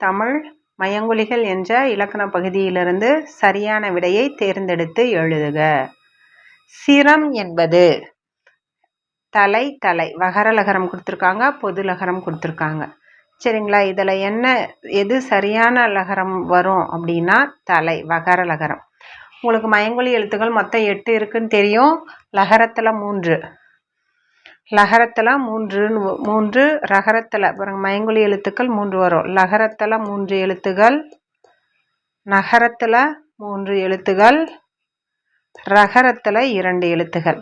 தமிழ் மயங்கொலிகள் என்ற இலக்கண பகுதியிலிருந்து சரியான விடையை தேர்ந்தெடுத்து எழுதுக. சிரம் என்பது தலை தலை வகர லகரம் கொடுத்துருக்காங்க, பொது லகரம் கொடுத்துருக்காங்க. சரிங்களா, இதில் எது சரியான லகரம் வரும் அப்படின்னா தலை வகர லகரம். உங்களுக்கு மயங்கொலி எழுத்துக்கள் மொத்தம் 8 இருக்குன்னு தெரியும். லகரத்தில் 3, லகரத்தில் 3 ரகரத்தில் பாருங்க, மயங்கொலி எழுத்துக்கள் 3 வரும். லகரத்தில் 3 எழுத்துகள், நகரத்தில் 3 எழுத்துகள், ரகரத்தில் 2 எழுத்துகள்.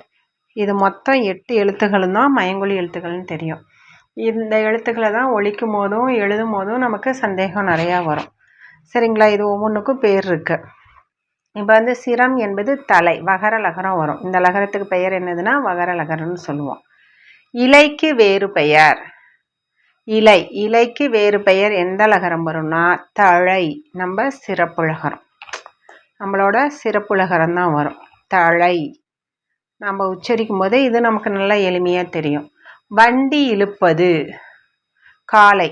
இது மொத்தம் 8 எழுத்துகளும் தான் மயங்கொலி எழுத்துக்கள்னு தெரியும். இந்த எழுத்துக்களை தான் ஒலிக்கும் போதும் எழுதும் போதும் நமக்கு சந்தேகம் நிறையா வரும். சரிங்களா, இது ஒவ்வொன்றுக்கும் பேர் இருக்கு. இப்போ சிரம் என்பது தலை வகர லகரம் வரும். இந்த லகரத்துக்கு பெயர் என்னதுன்னா வகர லகரம்னு சொல்லுவோம். இலைக்கு வேறு பெயர். இலைக்கு வேறு பெயர் எந்த லகரம் வரும்னா தழை. நம்ம சிறப்பு லகரம், நம்மளோட சிறப்பு லகரம் தான் வரும் தழை. நம்ம உச்சரிக்கும் போது இது நமக்கு நல்லா எளிமையாக தெரியும். வண்டி இழுப்பது காலை.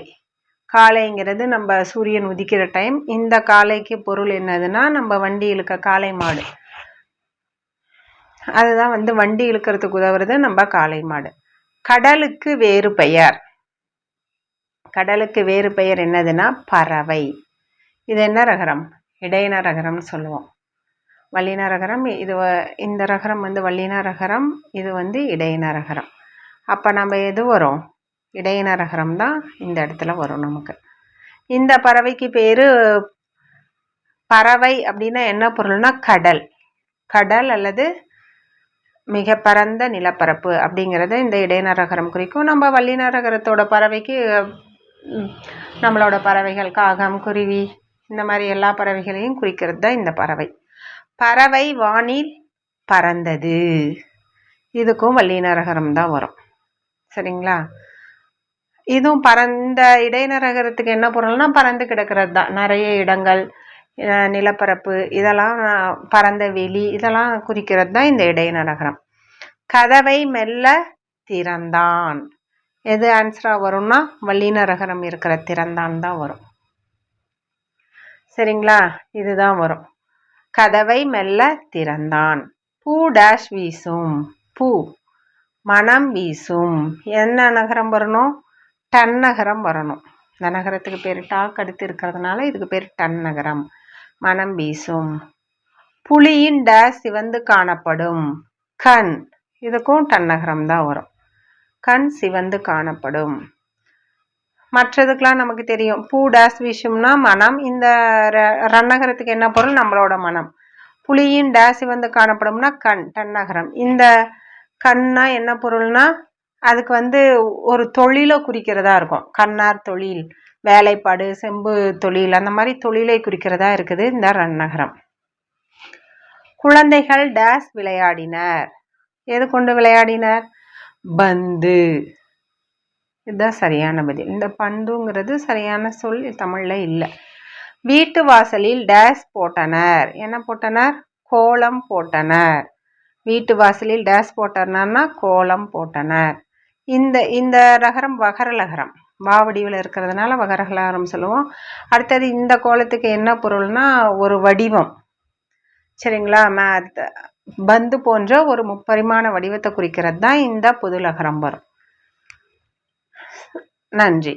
காலைங்கிறது நம்ம சூரியன் உதிக்கிற டைம். இந்த காலைக்கு பொருள் என்னதுன்னா நம்ம வண்டி இழுக்க காளை மாடு. அதுதான் வண்டி இழுக்கிறதுக்கு உதவுறது நம்ம காளை மாடு. கடலுக்கு வேறு பெயர். கடலுக்கு வேறு பெயர் என்னதுன்னா பறவை. இது என்ன ரகரம்? இடையின ரகரம்னு சொல்லுவோம். வல்லின ரகரம் இது. இந்த ரகரம் வல்லின ரகரம், இது இடையின ரகரம். அப்போ நம்ம எது வரும்? இடையின ரகரம் தான் இந்த இடத்துல வரும் நமக்கு. இந்த பறவைக்கு பேரு பறவை அப்படின்னா என்ன பொருள்னா கடல். கடல் அல்லது மிக பரந்த நிலப்பரப்பு அப்படிங்கிறத இந்த இடையின ரகரம் குறிக்கும். நம்ம வல்லின ரகரத்தோட பறவைக்கு நம்மளோட பறவைகள் காகம், குருவி, இந்த மாதிரி எல்லா பறவைகளையும் குறிக்கிறது தான் இந்த பறவை. பறவை வானில் பறந்தது. இதுக்கும் வல்லின ரகரம் தான் வரும். சரிங்களா, இதுவும் பறந்த இடையின ரகரத்துக்கு என்ன பொருள்னா பறந்து கிடக்கிறது தான். நிறைய இடங்கள், நிலப்பரப்பு, இதெல்லாம் பறந்த வெளி, இதெல்லாம் குறிக்கிறது தான் இந்த இடையின ரகரம். கதவை மெல்ல திறந்தான். எது ஆன்சரா வரும்னா வல்லின ரகரம் இருக்கிற திறந்தான் தான் வரும். சரிங்களா, இதுதான் வரும். கதவை மெல்ல திறந்தான். பூ டேஷ் வீசும். பூ மனம் வீசும். என்ன நகரம் வரணும்? டன் நகரம் வரணும். இந்த நகரத்துக்கு பேர் டாக் அடுத்து இருக்கிறதுனால இதுக்கு பேர் டன் நகரம். மனம் வீசும். புலியின் டேஷ் சிவந்து காணப்படும். கண். இதுக்கும் டன் நகரம் தான் வரும். கண் சிவந்து காணப்படும். மற்றதுக்கெல்லாம் நமக்கு தெரியும். பூ டேஷ் வீசும்னா மனம். இந்த ரன்னகரத்துக்கு என்ன பொருள்? நம்மளோட மனம். புலியின் டேஷ் சிவந்து காணப்படும்னா கண், டன் நகரம். இந்த கண்ணா என்ன பொருள்னா அதுக்கு ஒரு தொழிலை குறிக்கிறதா இருக்கும். கண்ணார் தொழில், வேலைப்பாடு, செம்பு தொழில், அந்த மாதிரி தொழிலை குறிக்கிறதா இருக்குது இந்த ரன்னகரம். குழந்தைகள் டேஷ் விளையாடினர். எது கொண்டு விளையாடினர்? பந்து. இதுதான் சரியான பதில். இந்த பந்துங்கிறது சரியான சொல் தமிழ்ல இல்லை. வீட்டு வாசலில் டேஷ் போட்டனர். என்ன போட்டனர்? கோலம் போட்டனர். வீட்டு வாசலில் டேஷ் போட்டனர்னா கோலம் போட்டனர். இந்த ரகரம் வகர லகரம், வாவடிவில் இருக்கிறதுனால வகர லகரம் சொல்லுவோம். அடுத்தது இந்த கோலத்துக்கு என்ன பொருள்னா ஒரு வடிவம். சரிங்களா, பந்து போன்ற ஒரு முப்பரிமாண வடிவத்தை குறிக்கிறது தான் இந்த பொது லகரம் வரும். நன்றி.